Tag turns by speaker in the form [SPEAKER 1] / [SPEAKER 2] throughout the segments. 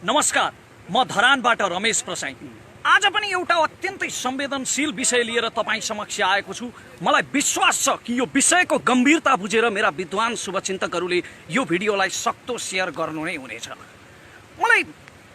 [SPEAKER 1] नमस्कार, म धरानबाट रमेश प्रसाई। आज पनि एउटा अत्यन्तै संवेदनशील विषय लिएर तपाईँ समक्ष आएको छु। मलाई विश्वास छ कि यो विषयको गम्भीरता बुझेर मेरा विद्वान शुभचिन्तकहरूले यो भिडियोलाई सक्दो शेयर गर्नु नै हुनेछ। मलाई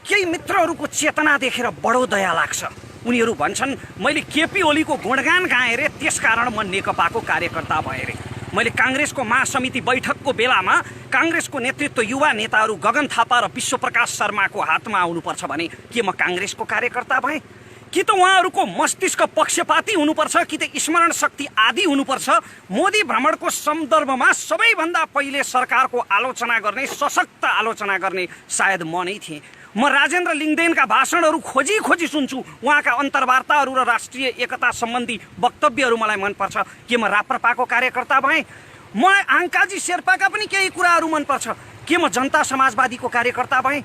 [SPEAKER 1] केही मित्रहरूको चेतना देखेर बडो दया लाग्छ। उनीहरू भन्छन् मैले केपी ओलीको गुणगान गाएँ रे, त्यसकारण म नेकपाको कार्यकर्ता भएँ रे। मैले काङ्ग्रेसको महासमिति बैठकको बेलामा काङ्ग्रेसको नेतृत्व युवा नेताहरू गगन थापा र विश्वप्रकाश शर्माको हातमा आउनुपर्छ भने के म काङ्ग्रेसको कार्यकर्ता भएँ? कि त उहाँहरूको मस्तिष्क पक्षपाती हुनुपर्छ, कि त स्मरण शक्ति आदि हुनुपर्छ। मोदी भ्रमणको सन्दर्भमा सबैभन्दा पहिले सरकारको आलोचना गर्ने, सशक्त आलोचना गर्ने सायद म नै थिएँ। म राजेन्द्र लिङ्गदेनका भाषणहरू खोजी खोजी सुन्छु। उहाँका अन्तर्वार्ताहरू र राष्ट्रिय एकता सम्बन्धी वक्तव्यहरू मलाई मनपर्छ। के म राप्रपाको कार्यकर्ता भएँ? मलाई आङ्काजी शेर्पाका पनि केही कुराहरू मनपर्छ। के म जनता समाजवादीको कार्यकर्ता भएँ?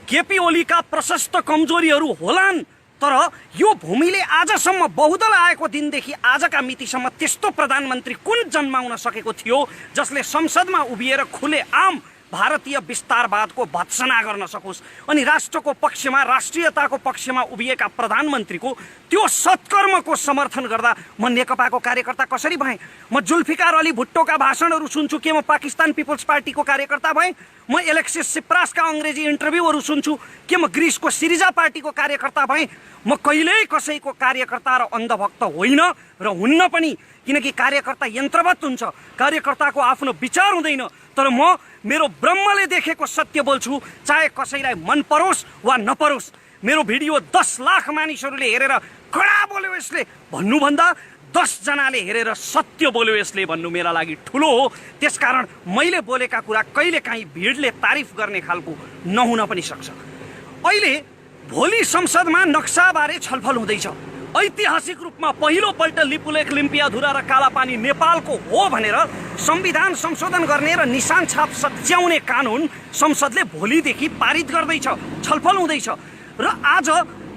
[SPEAKER 1] केपी ओलीका प्रशस्त कमजोरीहरू होलान्, तर यो भूमिले आजसम्म बहुदल आएको दिनदेखि आजका मितिसम्म त्यस्तो प्रधानमन्त्री कुन जन्माउन सकेको थियो जसले संसदमा उभिएर खुले आम भारतीय विस्तारवादको भत्सना गर्न सकोस् अनि राष्ट्रको पक्षमा, राष्ट्रियताको पक्षमा उभिएका प्रधानमन्त्रीको त्यो सत्कर्मको समर्थन गर्दा म नेकपाको कार्यकर्ता कसरी भएँ? म जुल्फिकार अली भुट्टोका भाषणहरू सुन्छु। के म पाकिस्तान पिपल्स पार्टीको कार्यकर्ता भएँ? म एलेक्सिस सिप्रासका अङ्ग्रेजी इन्टरभ्यूहरू सुन्छु। के म ग्रिसको सिरिजा पार्टीको कार्यकर्ता भएँ? म कहिल्यै कसैको कार्यकर्ता र अन्धभक्त होइन र हुन्न पनि, किनकि कार्यकर्ता यन्त्रवत हुन्छ। कार्यकर्ताको आफ्नो विचार हुँदैन, तर म मेरो ब्रह्मले देखेको सत्य बोल्छु, चाहे कसैलाई मन परोस् वा नपरोस्। मेरो भिडियो 10 लाख मानिसहरूले हेरेर कडा बोल्यो यसले भन्नुभन्दा 10 जनाले हेरेर सत्य बोल्यो यसले भन्नु मेरा लागि ठुलो हो। त्यसकारण मैले बोलेका कुरा कहिलेकाहीँ भिडले तारिफ गर्ने खालको नहुन पनि सक्छ। अहिले भोलि संसदमा नक्साबारे छलफल हुँदैछ। ऐतिहासिक रूपमा पहिलोपल्ट लिपुलेख, लिम्पियाधुरा र कालापानी नेपालको हो भनेर संविधान संशोधन गर्ने र निशान छाप सच्याउने कानुन संसदले भोलिदेखि पारित गर्दैछ। छलफल हुँदैछ र आज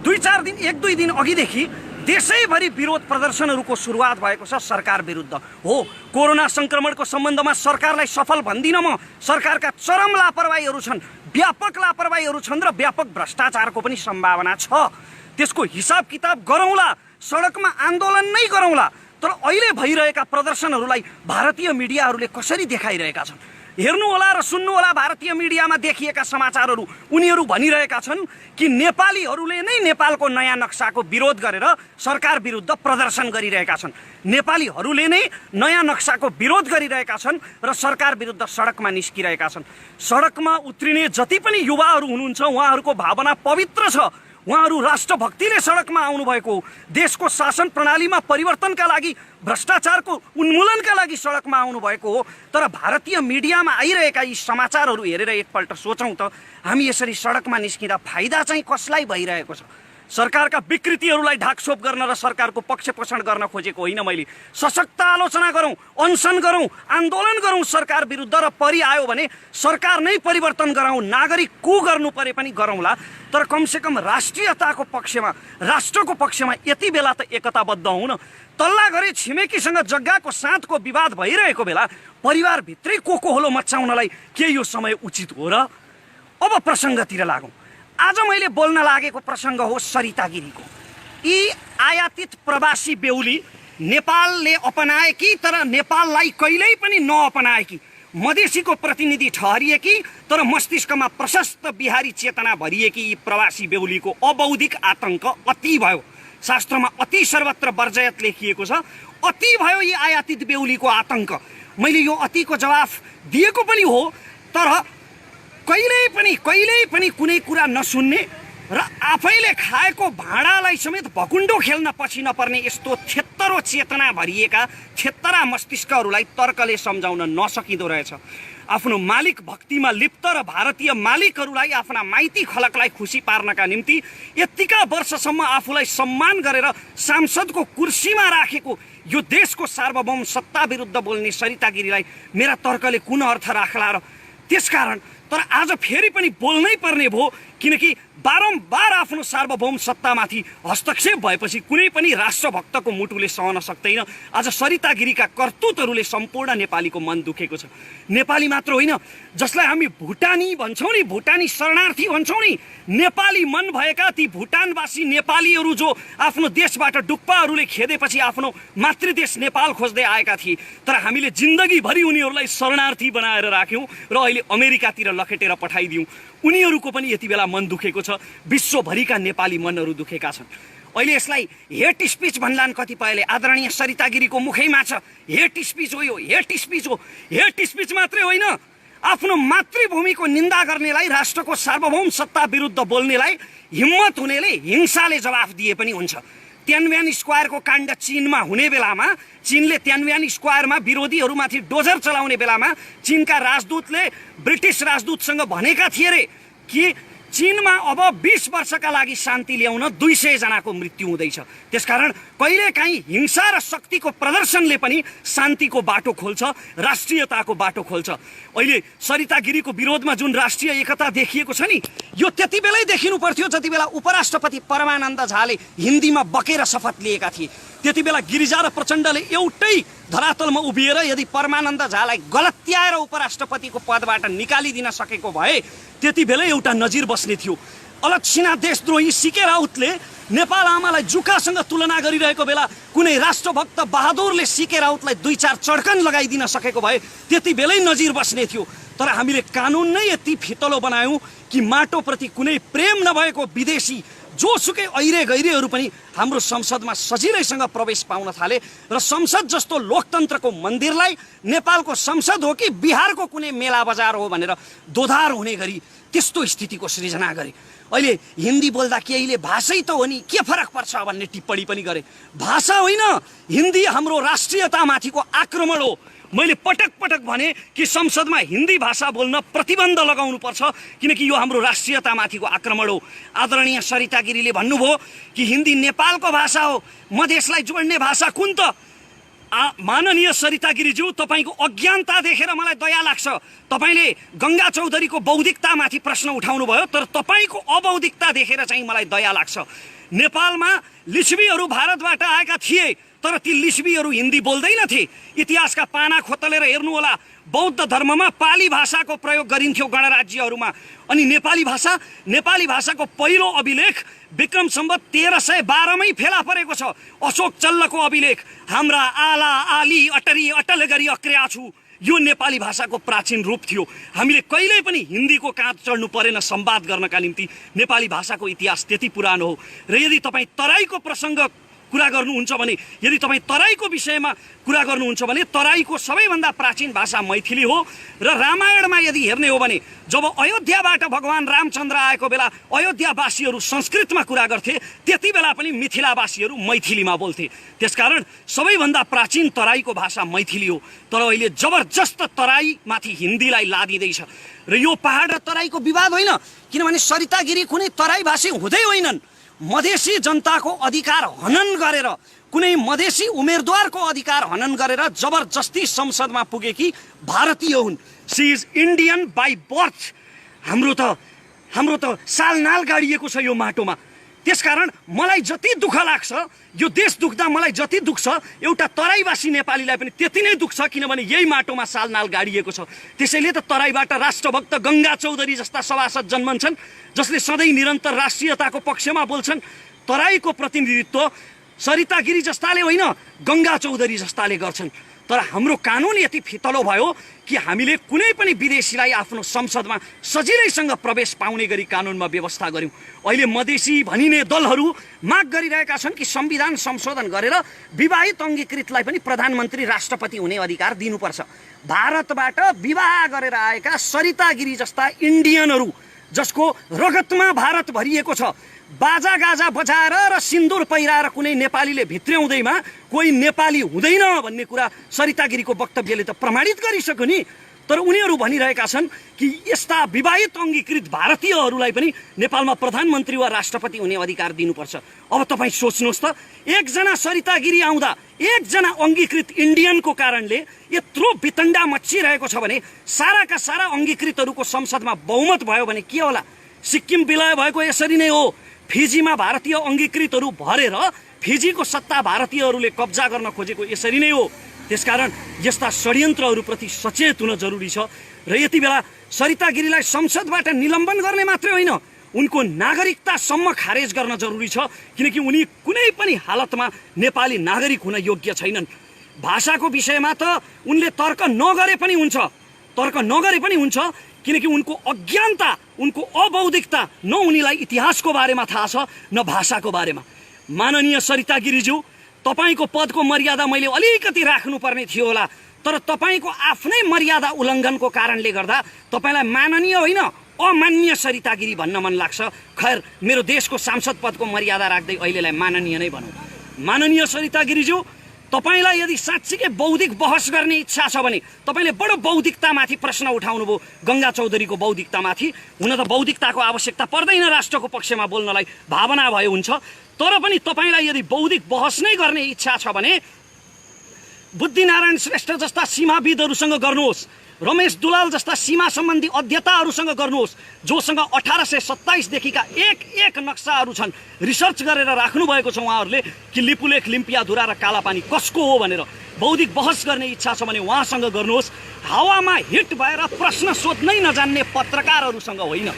[SPEAKER 1] 1-2 दिन अघिदेखि देशैभरि विरोध प्रदर्शनहरूको सुरुवात भएको छ सरकार विरुद्ध। हो, कोरोना संक्रमणको सम्बन्धमा सरकारलाई सफल भन्दिनँ म। सरकारका चरम लापरवाहीहरू छन्, व्यापक लापरवाहीहरू छन् र व्यापक भ्रष्टाचारको पनि सम्भावना छ। त्यसको हिसाब किताब गरौँला, सडकमा आन्दोलन नै गरौँला। तर अहिले भइरहेका प्रदर्शनहरूलाई भारतीय मिडियाहरूले कसरी देखाइरहेका छन्? हेर्नुहोला र सुन्नुहोला भारतीय मिडियामा देखिएका समाचारहरू। उनीहरू भनिरहेका छन् कि नेपालीहरूले नै नेपालको नयाँ नक्साको विरोध गरेर सरकार विरुद्ध प्रदर्शन गरिरहेका छन्। नेपालीहरूले नै नयाँ नक्साको विरोध गरिरहेका छन् र सरकार विरुद्ध सडकमा निस्किरहेका छन्। सडकमा उत्रिने जति पनि युवाहरू हुनुहुन्छ उहाँहरूको भावना पवित्र छ। उहाँहरू राष्ट्रभक्तिले सडकमा आउनुभएको हो। देशको शासन प्रणालीमा परिवर्तनका लागि, भ्रष्टाचारको उन्मूलनका लागि सडकमा आउनुभएको हो। तर भारतीय मिडियामा आइरहेका यी समाचारहरू हेरेर एकपल्ट सोचौँ त, हामी यसरी सडकमा निस्किँदा फाइदा चाहिँ कसलाई भइरहेको छ? सरकारका विकृतिहरूलाई ढाकछोप गर्न र सरकारको पक्षपोषण गर्न खोजेको होइन मैले। सशक्त आलोचना गरौँ, अनसन गरौँ, आन्दोलन गरौँ सरकार विरुद्ध र परिआयो भने सरकार नै परिवर्तन गराउँ। नागरिक को गर्नु परे पनि गरौँला, तर कमसेकम राष्ट्रियताको पक्षमा, राष्ट्रको पक्षमा यति बेला त एकताबद्ध हौँ न। तल्ला घरे छिमेकीसँग जग्गाको साँधको विवाद भइरहेको बेला परिवारभित्रै को होलो मचाउनलाई के यो समय उचित हो र? अब प्रसङ्गतिर लागौँ। आज मैले बोल्न लागेको प्रसङ्ग हो सरिता गिरीको। यी आयातित प्रवासी बेहुली नेपालले अपनाएकी तर नेपाललाई कहिल्यै पनि नअपनाएकी, मधेसीको प्रतिनिधि ठहरिएकी तर मस्तिष्कमा प्रशस्त बिहारी चेतना भरिएकी यी प्रवासी बेहुलीको अबौद्धिक आतङ्क अति भयो। शास्त्रमा अति सर्वत्र वर्जयत लेखिएको छ। अति भयो यी आयातित बेहुलीको आतङ्क। मैले यो अतिको जवाफ दिएको पनि हो, तर कहिल्यै पनि कुनै कुरा नसुन्ने र आफैले खाएको भाँडालाई समेत भकुन्डो खेल्न पछि नपर्ने यस्तो छेत्तरो चेतना भरिएका छेत्तरा मस्तिष्कहरूलाई तर्कले सम्झाउन नसकिँदो रहेछ। आफ्नो मालिक भक्तिमा लिप्त र भारतीय मालिकहरूलाई, आफ्ना माइती खलकलाई खुसी पार्नका निम्ति यतिका वर्षसम्म आफूलाई सम्मान गरेर सांसदको कुर्सीमा राखेको यो देशको सार्वभौम सत्ता विरुद्ध बोल्ने सरिता गिरीलाई मेरा तर्कले कुन अर्थ राख्ला र? त्यसकारण तर आज फेरि पनि बोल्नै पर्ने भयो, किनकि बारम्बार आफ्नो सार्वभौम सत्तामाथि हस्तक्षेप भएपछि कुनै पनि राष्ट्रभक्तको मुटुले सहन सक्दैन। आज सरिता गिरीका करतुतहरूले सम्पूर्ण नेपालीको मन दुखेको छ। नेपाली मात्र होइन, जसलाई हामी भुटानी भन्छौँ नि, भुटानी शरणार्थी भन्छौँ नि, नेपाली मन भएका ती भुटानवासी नेपालीहरू जो आफ्नो देशबाट डुक्पाहरूले खेदेपछि आफ्नो मातृदेश नेपाल खोज्दै आएका थिए, तर हामीले जिन्दगीभरि उनीहरूलाई शरणार्थी बनाएर राख्यौँ र अहिले अमेरिकातिर लखेटेर पठाइदियौँ। उनीहरूको पनि यति बेला मन दुखेको छ। विश्वभरिका नेपाली मनहरू दुखेका छन्। अहिले यसलाई हेट स्पिच भन्लान् कतिपयले। आदरणीय सरिता गिरीको मुखैमा छ हेट स्पिच हो, यो हेट स्पिच हो। हेट स्पिच मात्रै होइन, आफ्नो मातृभूमिको निन्दा गर्नेलाई, राष्ट्रको सार्वभौम सत्ता विरुद्ध बोल्नेलाई हिम्मत हुनेले हिंसाले जवाफ दिए पनि हुन्छ। त्यानव्यान स्क्वायरको काण्ड चीनमा हुने बेलामा, चीनले त्यानव्यान स्क्वायरमा विरोधीहरूमाथि डोजर चलाउने बेलामा चीनका राजदूतले ब्रिटिस राजदूतसँग भनेका थिए रे कि चीनमा अब 20 वर्षका लागि शान्ति ल्याउन 200 जनाको मृत्यु हुँदैछ। त्यसकारण कहिलेकाहीँ हिंसा र शक्तिको प्रदर्शनले पनि शान्तिको बाटो खोल्छ, राष्ट्रियताको बाटो खोल्छ। अहिले सरिता गिरीको विरोधमा जुन राष्ट्रिय एकता देखिएको छ नि, यो त्यति बेलै देखिनु पर्थ्यो जति बेला उपराष्ट्रपति परमानन्द झाले हिन्दीमा बकेर शपथ लिएका थिए। त्यति बेला गिरिजा र प्रचण्डले एउटै धरातलमा उभिएर यदि परमानन्द झालाई गलत्याएर उपराष्ट्रपतिको पदबाट निकालिदिन सकेको भए त्यति बेलै एउटा नजिर बस्ने थियो। अलक्षिणा देशद्रोही सीके राउतले नेपाल आमालाई जुकासँग तुलना गरिरहेको बेला कुनै राष्ट्रभक्त बहादुरले सीके राउतलाई 2-4 चड्कन लगाइदिन सकेको भए त्यति बेलै नजिर बस्ने थियो। तर हामीले कानुन नै यति फितलो बनायौँ कि माटोप्रति कुनै प्रेम नभएको विदेशी जोसुकै ऐरे गैरेहरू पनि हाम्रो संसदमा सजिलैसँग प्रवेश पाउन थाले र संसद जस्तो लोकतन्त्रको मन्दिरलाई नेपालको संसद हो कि बिहारको कुनै मेला बजार हो भनेर दोधार हुने गरी त्यस्तो स्थितिको सृजना गरे। अहिले हिन्दी बोल्दा केहीले भाषै त हो नि, के फरक पर्छ भन्ने टिप्पणी पनि गरे। भाषा होइन, हिन्दी हाम्रो राष्ट्रियतामाथिको आक्रमण हो। मैले पटक पटक भने कि संसदमा हिन्दी भाषा बोल्न प्रतिबन्ध लगाउनु पर्छ, किनकि यो हाम्रो राष्ट्रियतामाथिको आक्रमण हो। आदरणीय सरिता गिरीले भन्नुभयो कि हिन्दी नेपालको भाषा हो, मधेसलाई जोड्ने भाषा कुन त? माननीय सरिता गिरीज्यू, तपाईँको अज्ञानता देखेर मलाई दया लाग्छ। तपाईँले गङ्गा चौधरीको बौद्धिकतामाथि प्रश्न उठाउनु भयो, तर तपाईँको अबौद्धिकता देखेर चाहिँ मलाई दया लाग्छ। नेपालमा लिच्छवीहरू भारतबाट आएका थिए, तर ती लिच्छवीहरू हिन्दी बोल्दैनथे। इतिहासका पाना खोतलेर हेर्नुहोला, बौद्ध धर्ममा पाली भाषाको प्रयोग गरिन्थ्यो गणराज्यहरूमा। अनि नेपाली भाषाको पहिलो अभिलेख विक्रम सम्वत 1312मै फेला परेको छ। अशोक चल्लको अभिलेख, हाम्रा आला आली अटरी अटल गरी अक्र्या छु, यो नेपाली भाषाको प्राचीन रूप थियो। हामीले कहिल्यै पनि हिन्दीको काँध चढ्नु परेन संवाद गर्नका निम्ति। नेपाली भाषाको इतिहास त्यति पुरानो हो। र यदि तपाईँ तराईको प्रसङ्ग कुरा गर्नुहुन्छ भने, यदि तपाईँ तराईको विषयमा कुरा गर्नुहुन्छ भने, तराईको सबैभन्दा प्राचीन भाषा मैथिली हो। र रामायणमा यदि हेर्ने हो भने, जब अयोध्याबाट भगवान रामचन्द्र आएको बेला अयोध्यावासीहरू संस्कृतमा कुरा गर्थे, त्यति बेला पनि मिथिलावासीहरू मैथिलीमा बोल्थे। त्यसकारण सबैभन्दा प्राचीन तराईको भाषा मैथिली हो। तर अहिले जबरजस्त तराईमाथि हिन्दीलाई लादिँदैछ। र यो पहाड र तराईको विवाद होइन, किनभने सरिता गिरी कुनै तराईभाषी हुँदै होइनन्। मधेसी जनताको अधिकार हनन गरेर, कुनै मधेसी उम्मेदवारको अधिकार हनन गरेर जबरजस्ती संसदमा पुगेकी भारतीय हुन्। She is Indian by birth. हाम्रो त सालनाल गाडिएको छ यो माटोमा। त्यसकारण मलाई जति दुःख लाग्छ, यो देश दुख्दा मलाई जति दुख्छ, एउटा तराईवासी नेपालीलाई पनि त्यति नै दुख्छ, किनभने यही माटोमा सालनाल गाडिएको छ। त्यसैले त तराईबाट राष्ट्रभक्त गङ्गा चौधरी जस्ता सभासद जन्मन्छन्, जसले सधैँ निरन्तर राष्ट्रियताको पक्षमा बोल्छन्। तराईको प्रतिनिधित्व सरिता गिरी जस्ताले होइन, गङ्गा चौधरी जस्ताले गर्छन्। तर हाम्रो कानुन यति फितलो भयो कि हामीले कुनै पनि विदेशीलाई आफ्नो संसदमा सजिलैसँग प्रवेश पाउने गरी कानुनमा व्यवस्था गर्यौँ। अहिले मधेसी भनिने दलहरू माग गरिरहेका छन् कि संविधान संशोधन गरेर विवाहित अङ्गीकृतलाई पनि प्रधानमन्त्री राष्ट्रपति हुने अधिकार दिनुपर्छ। भारतबाट विवाह गरेर आएका सरिता गिरी जस्ता इन्डियनहरू, जसको रगतमा भारत भरिएको छ, बाजा गाजा बजाएर र सिन्दुर पहिराएर कुनै नेपालीले भित्र्याउँदैमा कोही नेपाली हुँदैन भन्ने कुरा सरिता गिरीको वक्तव्यले त प्रमाणित गरिसक्यो नि। तर उनीहरू भनिरहेका छन् कि यस्ता विवाहित अङ्गीकृत भारतीयहरूलाई पनि नेपालमा प्रधानमन्त्री वा राष्ट्रपति हुने अधिकार दिनुपर्छ। अब तपाईँ सोच्नुहोस् त, एकजना सरिता गिरी आउँदा एकजना अङ्गीकृत इन्डियनको कारणले यत्रो वितण्डा मच्चिरहेको छ भने साराका सारा अङ्गीकृतहरूको संसदमा बहुमत भयो भने के होला? सिक्किम विलय भएको यसरी नै हो। फिजीमा भारतीय अङ्गीकृतहरू भरेर फिजीको सत्ता भारतीयहरूले कब्जा गर्न खोजेको यसरी नै हो। त्यसकारण यस्ता षड्यन्त्रहरूप्रति सचेत हुन जरुरी छ र यति बेला सरिता गिरीलाई संसदबाट निलम्बन गर्ने मात्रै होइन, उनको नागरिकतासम्म खारेज गर्न जरुरी छ, किनकि उनी कुनै पनि हालतमा नेपाली नागरिक हुन योग्य छैनन्। भाषाको विषयमा त उनले तर्क नगरे पनि हुन्छ, किनकि उनको अज्ञानता, उनको अबौद्धिकता, न उनीलाई इतिहासको बारेमा थाहा छ न भाषाको बारेमा। माननीय सरिता गिरीज्यू, तपाईको पदको मर्यादा मैले अलिकति राख्नुपर्ने थियो होला, तर तपाईको आफ्नै मर्यादा उल्लङ्घनको कारणले गर्दा तपाईलाई माननीय होइन अमान्य सरिता गिरी भन्न मन लाग्छ। खैर, मेरो देशको सांसद पदको मर्यादा राख्दै अहिलेलाई माननीय नै भनौँ। माननीय सरिता गिरीज्यू, तपाईलाई यदि साँच्चीकै बौद्धिक बहस गर्ने इच्छा छ भने तपाईले बडो बौद्धिकतामाथि प्रश्न उठाउनुभयो, गङ्गा चौधरीको बौद्धिकतामाथि। हुन त बौद्धिकताको आवश्यकता पर्दैन राष्ट्रको पक्षमा बोल्नलाई, भावना भए हुन्छ, तर पनि तपाईलाई यदि बौद्धिक बहस नै गर्ने इच्छा छ भने बुद्धिनारायण श्रेष्ठ जस्ता सीमाविदहरूसँग गर्नुहोस्, रमेश दुलाल जस्ता सीमा सम्बन्धी अध्येताहरूसँग गर्नुहोस्, जोसँग 1827 देखिका एक नक्साहरू छन्, रिसर्च गरेर राख्नुभएको छ उहाँहरूले कि लिपुलेख, लिम्पियाधुरा र कालापानी कसको हो भनेर। बौद्धिक बहस गर्ने इच्छा छ भने उहाँसँग गर्नुहोस्। हावामा हिट भएर प्रश्न सोध्नै नजान्ने पत्रकारहरूसँग होइन।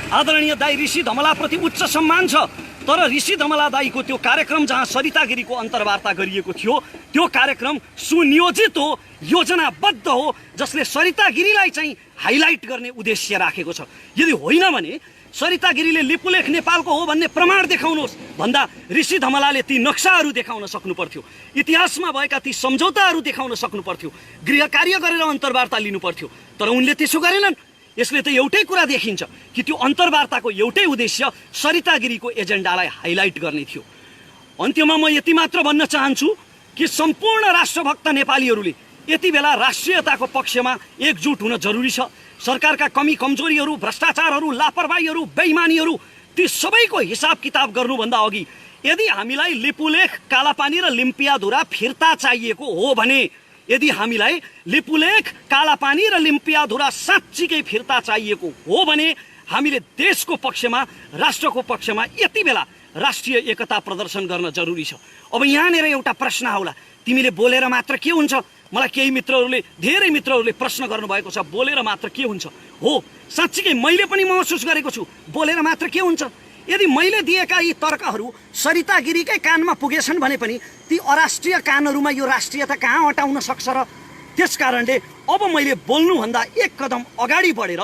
[SPEAKER 1] आदरणीय दाई ऋषि धमलाप्रति उच्च सम्मान छ, तर ऋषि धमला दाईको त्यो कार्यक्रम जहाँ सरिता गिरीको अन्तर्वार्ता गरिएको थियो, त्यो कार्यक्रम सुनियोजित हो, योजनाबद्ध हो, जसले सरिता गिरीलाई चाहिँ हाइलाइट गर्ने उद्देश्य राखेको छ। यदि होइन भने सरिता गिरीले लिपुलेख नेपालको हो भन्ने प्रमाण देखाउनुहोस् भन्दा ऋषि धमलाले ती नक्साहरू देखाउन सक्नु पर्थ्यो, इतिहासमा भएका ती सम्झौताहरू देखाउन सक्नु पर्थ्यो, गृह कार्य गरेर अन्तर्वार्ता लिनु पर्थ्यो, तर उनले त्यसो गरेनन्। यसले त एउटै कुरा देखिन्छ कि त्यो अन्तर्वार्ताको एउटै उद्देश्य सरिता गिरीको एजेन्डालाई हाइलाइट गर्ने थियो। अन्त्यमा म यति मात्र भन्न चाहन्छु कि सम्पूर्ण राष्ट्रभक्त नेपालीहरूले यति बेला राष्ट्रियताको पक्षमा एकजुट हुन जरुरी छ। सरकारका कमी कमजोरीहरू, भ्रष्टाचारहरू, लापरवाहीहरू, बेइमानीहरू, ती सबैको हिसाब किताब गर्नुभन्दा अघि यदि हामीलाई लिपुलेख, कालापानी र लिम्पियाधुरा फिर्ता चाहिएको हो भने, यदि हामीलाई लिपुलेख, कालापानी र लिम्पियाधुरा साँच्चीकै फिर्ता चाहिएको हो भने हामीले देशको पक्षमा, राष्ट्रको पक्षमा यति बेला राष्ट्रिय एकता प्रदर्शन गर्न जरुरी छ। अब यहाँनिर एउटा प्रश्न आउला, तिमीले बोलेर मात्र के हुन्छ? मलाई केही मित्रहरूले, धेरै मित्रहरूले प्रश्न गर्नुभएको छ, बोलेर मात्र के हुन्छ? हो, साँच्चीकै मैले पनि महसुस गरेको छु, बोलेर मात्र के हुन्छ? यदि मैले दिएका यी तर्कहरू सरिता गिरीकै कानमा पुगेछन् भने पनि ती अराष्ट्रिय कानहरूमा यो राष्ट्रियता कहाँ हटाउन सक्छ र? त्यस कारणले अब मैले बोल्नुभन्दा एक कदम अगाडि बढेर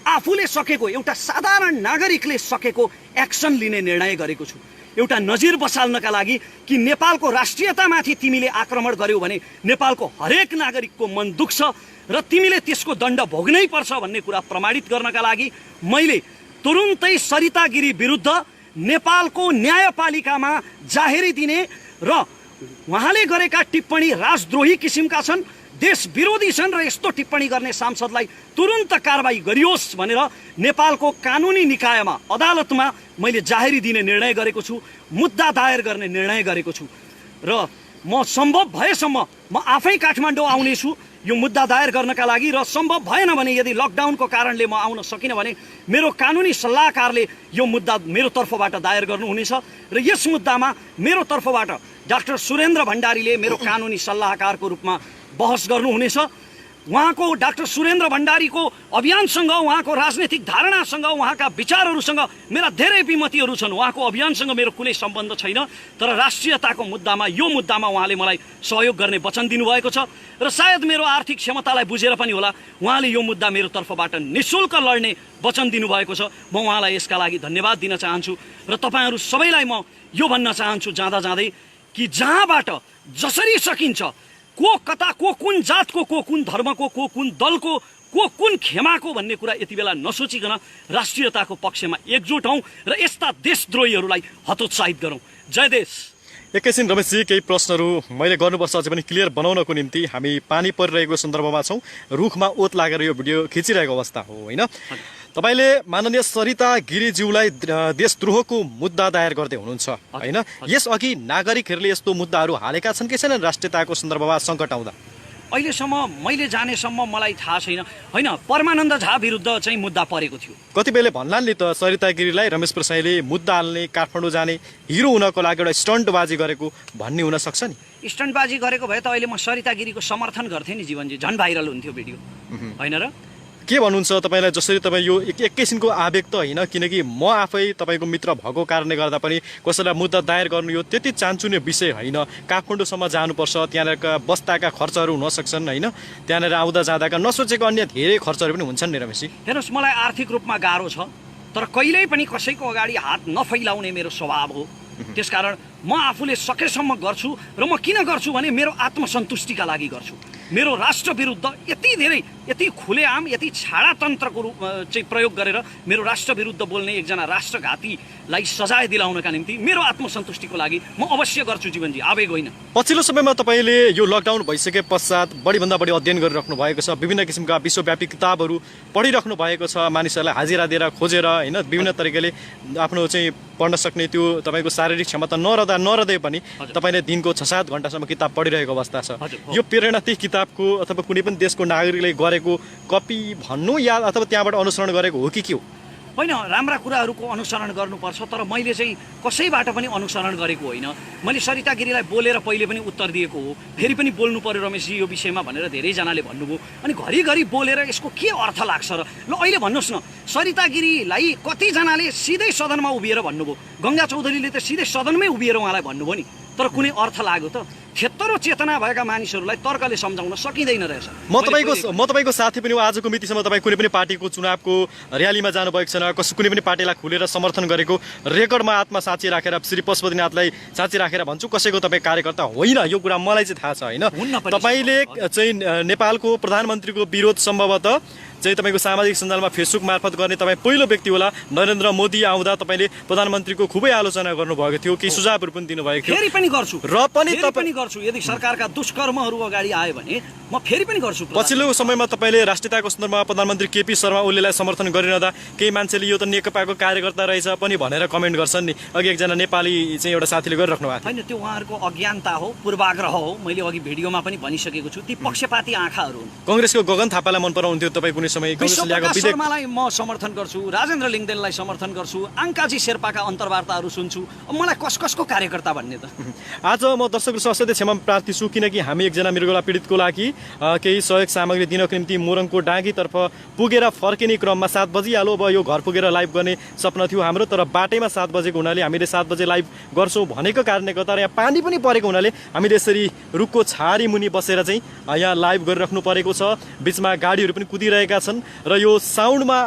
[SPEAKER 1] आफूले सकेको, एउटा साधारण नागरिकले सकेको एक्सन लिने निर्णय गरेको छु। एउटा नजिर बसाल्नका लागि कि नेपालको राष्ट्रियतामाथि तिमीले आक्रमण गर्यौ भने नेपालको हरेक नागरिकको मन दुख्छ र तिमीले त्यसको दण्ड भोग्नै पर्छ भन्ने कुरा प्रमाणित गर्नका लागि मैले तुरुन्तै सरिता गिरी विरुद्ध नेपालको न्यायपालिकामा जाहेरी दिने र उहाँले गरेका टिप्पणी राजद्रोही किसिमका छन्, देश विरोधी छन् र यस्तो टिप्पणी गर्ने सांसदलाई तुरुन्त कारबाही गरियोस् भनेर नेपालको कानुनी निकायमा, अदालतमा मैले जाहेरी दिने निर्णय गरेको छु, मुद्दा दायर गर्ने निर्णय गरेको छु र म सम्भव भएसम्म म आफै काठमाडौँ आउनेछु यो मुद्दा दायर गर्नका लागि। र सम्भव भएन भने, यदि लकडाउनको कारणले म आउन सकिनँ भने मेरो कानुनी सल्लाहकारले यो मुद्दा मेरो तर्फबाट दायर गर्नुहुनेछ र यस मुद्दामा मेरो तर्फबाट डाक्टर सुरेन्द्र भण्डारीले मेरो कानुनी सल्लाहकारको रूपमा बहस गर्नुहुनेछ। उहाँको, डाक्टर सुरेन्द्र भण्डारीको अभियानसँग, उहाँको राजनैतिक धारणासँग, उहाँका विचारहरूसँग मेरा धेरै विमतिहरू छन्। उहाँको अभियानसँग मेरो कुनै सम्बन्ध छैन, तर राष्ट्रियताको मुद्दामा, यो मुद्दामा उहाँले मलाई सहयोग गर्ने वचन दिनुभएको छ र सायद मेरो आर्थिक क्षमतालाई बुझेर पनि होला उहाँले यो मुद्दा मेरो तर्फबाट निःशुल्क लड्ने वचन दिनुभएको छ। म उहाँलाई यसका लागि धन्यवाद दिन चाहन्छु र तपाईँहरू सबैलाई म यो भन्न चाहन्छु जाँदा जाँदै कि जहाँबाट जसरी सकिन्छ, को कता, को कुन जातको, को कुन धर्मको, को कुन दलको, को कुन खेमाको भन्ने कुरा यति बेला नसोचिकन राष्ट्रियताको पक्षमा एकजुट हौँ र यस्ता देशद्रोहीहरूलाई हतोत्साहित गरौँ। जय देश।
[SPEAKER 2] एकैछिन रमेशजी केही प्रश्नहरू मैले गर्नुपर्छ अझै पनि क्लियर बनाउनको निम्ति हामी पानी परिरहेको सन्दर्भमा छौँ, रुखमा ओत लागेर यो भिडियो खिचिरहेको अवस्था हो होइन। तपाईँले माननीय सरिता गिरीज्यूलाई देशद्रोहको मुद्दा दायर गर्दै हुनुहुन्छ होइन। यसअघि नागरिकहरूले यस्तो मुद्दाहरू हालेका छन् कि छैनन् राष्ट्रियताको सन्दर्भमा सङ्कट आउँदा?
[SPEAKER 1] अहिलेसम्म मैले जानेसम्म मलाई थाहा छैन होइन। परमानन्द झा विरुद्ध चाहिँ मुद्दा परेको थियो।
[SPEAKER 2] कतिपयले भन्लान् नि त सरिता गिरीलाई रमेश प्रसाईले मुद्दा हाल्ने, काठमाडौँ जाने, हिरो हुनको लागि एउटा स्टन्टबाजी गरेको भन्ने हुन सक्छ नि।
[SPEAKER 1] स्टन्टबाजी गरेको भए त अहिले म सरिता गिरीको समर्थन गर्थेँ नि जीवनजी, झन् भाइरल हुन्थ्यो भिडियो होइन र।
[SPEAKER 2] के भन्नुहुन्छ तपाईँलाई? जसरी तपाईँ यो एकैछिनको आवेग त होइन, किनकि म आफै तपाईँको मित्र भएको कारणले गर्दा पनि कसैलाई मुद्दा दायर गर्नु यो त्यति चान्चुने विषय होइन। काठमाडौँसम्म जानुपर्छ, त्यहाँनिरका बस्दाका खर्चहरू हुन सक्छन् होइन, त्यहाँनिर आउँदा जाँदाका नसोचेको अन्य धेरै खर्चहरू पनि हुन्छन् नि रमेशजी।
[SPEAKER 1] हेर्नुहोस्, मलाई आर्थिक रूपमा गाह्रो छ, तर कहिल्यै पनि कसैको अगाडि हात नफैलाउने मेरो स्वभाव हो। त्यसकारण म आफूले सकेसम्म गर्छु र म किन गर्छु भने मेरो आत्मसन्तुष्टिका लागि गर्छु। मेरो राष्ट्र विरुद्ध यति धेरै, यति खुलेआम, यति छाडातन्त्रको चाहिँ प्रयोग गरेर मेरो राष्ट्र विरुद्ध बोल्ने एकजना राष्ट्रघातीलाई सजाय दिलाउनका निम्ति मेरो आत्मसन्तुष्टिको लागि म अवश्य गर्छु जीवनजी, आवेग होइन।
[SPEAKER 2] पछिल्लो समयमा तपाईँले यो लकडाउन भइसके पश्चात बढीभन्दा बढी अध्ययन गरिराख्नु भएको छ, विभिन्न किसिमका विश्वव्यापी किताबहरू पढिराख्नु भएको छ, मानिसहरूलाई हाजिरा दिएर खोजेर होइन, विभिन्न तरिकाले आफ्नो चाहिँ पढ्न सक्ने त्यो तपाईँको शारीरिक क्षमता नरहँदै पनि तपाईँले दिनको 6-7 घन्टासम्म किताब पढिरहेको अवस्था छ। यो प्रेरणा त्यही किताबको अथवा कुनै पनि देशको नागरिकले गरेको कपी भन्नु या अथवा त्यहाँबाट अनुसरण गरेको हो कि के हो?
[SPEAKER 1] होइन, राम्रा कुराहरूको अनुसरण गर्नुपर्छ, तर मैले चाहिँ कसैबाट पनि अनुसरण गरेको होइन। मैले सरिता गिरीलाई बोलेर पहिले पनि उत्तर दिएको हो, फेरि पनि बोल्नु पर्यो रमेशजी यो विषयमा भनेर धेरैजनाले भन्नुभयो। अनि घरिघरि बोलेर यसको के अर्थ लाग्छ र? ल अहिले भन्नुहोस् न, सरिता गिरीलाई कतिजनाले सिधै सदनमा उभिएर भन्नुभयो, गङ्गा चौधरीले त सिधै सदनमै उभिएर उहाँलाई भन्नुभयो नि, तर कुनै अर्थ लाग्यो त? क्षेत्र चेतना भएका मानिसहरूलाई तर्कले सम्झाउन सकिँदैन रहेछ।
[SPEAKER 2] म तपाईँको साथी पनि हो। आजको मितिसम्म तपाईँ कुनै पनि पार्टीको चुनावको र्यालीमा जानुभएको छैन, कुनै पनि पार्टीलाई खुलेर समर्थन गरेको रेकर्डमा आत्मा साँची राखेर श्री पशुपतिनाथलाई साँची राखेर भन्छु, कसैको तपाईँ कार्यकर्ता होइन, यो कुरा मलाई चाहिँ थाहा छ होइन। तपाईँले चाहिँ नेपालको प्रधानमन्त्रीको विरोध सम्भवतः चाहिँ तपाईँको सामाजिक सञ्जालमा फेसबुक मार्फत गर्ने तपाईँ पहिलो व्यक्ति होला। नरेन्द्र मोदी आउँदा तपाईँले प्रधानमन्त्रीको खुबै आलोचना गर्नुभएको थियो, केही सुझावहरू पनि दिनुभएको थियो।
[SPEAKER 1] फेरि पनि गर्छु
[SPEAKER 2] र पनि
[SPEAKER 1] तपाईँ गर्छु, यदि सरकारका दुष्कर्महरू अगाडि आयो भने म फेरि पनि गर्छु।
[SPEAKER 2] पछिल्लो समयमा तपाईँले राष्ट्रियताको सन्दर्भमा प्रधानमन्त्री केपी शर्मा ओलीलाई समर्थन गरिरहँदा केही मान्छेले यो त नेकपाको कार्यकर्ता रहेछ पनि भनेर कमेन्ट गर्छन् नि। अघि एकजना नेपाली चाहिँ एउटा साथीले गरिराख्नु भएको
[SPEAKER 1] होइन, त्यो उहाँहरूको अज्ञानता हो, पूर्वाग्रह हो। मैले अघि भिडियोमा पनि भनिसकेको छु, ती पक्षपाती आँखाहरू हुन्।
[SPEAKER 2] कङ्ग्रेसको गगन थापालाई मन पराउँथ्यो तपाईँ कुनै समय?
[SPEAKER 1] शर्मालाई म समर्थन गर्छु, राजेन्द्र लिङ्गदेनलाई समर्थन गर्छु, आङ्काजी शेर्पाका अन्तर्वार्ताहरू सुन्छु। मलाई कसको कार्यकर्ता भन्ने त?
[SPEAKER 2] आज म दर्शकहरू असाध्यै क्षमा प्रार्थी छु, किनकि हामी एकजना मृगौला पीडितको लागि केही सहयोग सामग्री दिनको निम्ति मोरङको डाँगीतर्फ पुगेर फर्किने क्रममा 7 बजिहाल्यो। अब यो घर पुगेर लाइभ गर्ने सपना थियो हाम्रो, तर बाटैमा 7 बजेको हुनाले हामीले 7 बजे लाइभ गर्छौँ भनेको कारणले गर्दा र यहाँ पानी पनि परेको हुनाले हामीले यसरी रुखको छारी मुनि बसेर चाहिँ यहाँ लाइभ गरिराख्नु परेको छ। बिचमा गाडीहरू पनि कुदिरहेका छन् र यो साउन्डमा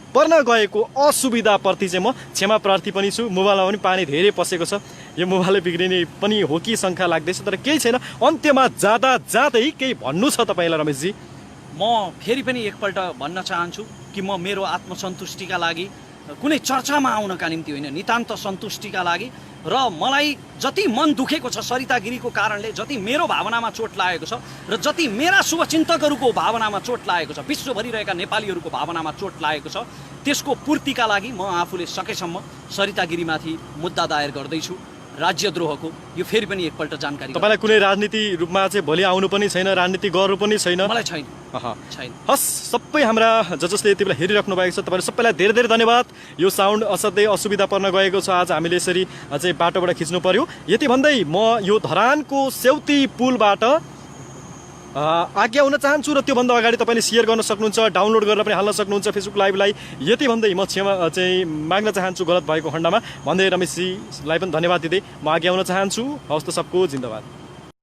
[SPEAKER 2] पर्न गएको असुविधाप्रति चाहिँ म क्षमा प्रार्थी पनि छु। मोबाइलमा पनि पानी धेरै पसेको छ, यो मोबाइल बिग्रिने पनि हो कि शङ्का लाग्दैछ, तर केही छैन। अन्त्यमा जाँदै केही भन्नु छ तपाईँलाई रमेशजी?
[SPEAKER 1] म फेरि पनि एकपल्ट भन्न चाहन्छु कि म मेरो आत्मसन्तुष्टिका लागि कुनै चर्चामा आउनका निम्ति होइन, नितान्त सन्तुष्टिका लागि। र मलाई जति मन दुखेको छ सरिता गिरीको कारणले, जति मेरो भावनामा चोट लागेको छ र जति मेरा शुभचिन्तकहरूको भावनामा चोट लागेको छ, विश्वभरि रहेका नेपालीहरूको भावनामा चोट लागेको छ, त्यसको पूर्तिका लागि म आफूले सकेसम्म सरिता गिरीमाथि मुद्दा दायर गर्दैछु, राज्यद्रोहको। यो फेरि पनि एकपल्ट जानकारी।
[SPEAKER 2] तपाईँलाई कुनै राजनीति रूपमा चाहिँ भोलि आउनु पनि छैन, राजनीति गर्नु पनि छैन?
[SPEAKER 1] मलाई छैन।
[SPEAKER 2] हस्, सबै हाम्रा जसले यति बेला हेरिराख्नु भएको छ तपाईँहरू सबैलाई धेरै धेरै धन्यवाद। यो साउन्ड असाध्यै असुविधा पर्न गएको छ, आज हामीले यसरी चाहिँ बाटोबाट खिच्नु पर्यो। यति भन्दै म यो धरानको सेउती पुलबाट आज्ञा हुन चाहन्छु र त्योभन्दा अगाडि तपाईँले सेयर गर्न सक्नुहुन्छ, डाउनलोड गरेर पनि हाल्न सक्नुहुन्छ फेसबुक लाइभलाई। यति भन्दै म क्षमा चाहिँ माग्न चाहन्छु गलत भएको खण्डमा भन्दै रमेशजीलाई पनि धन्यवाद दिँदै म आज्ञा हुन चाहन्छु। हवस् त, सबको जिन्दाबाद।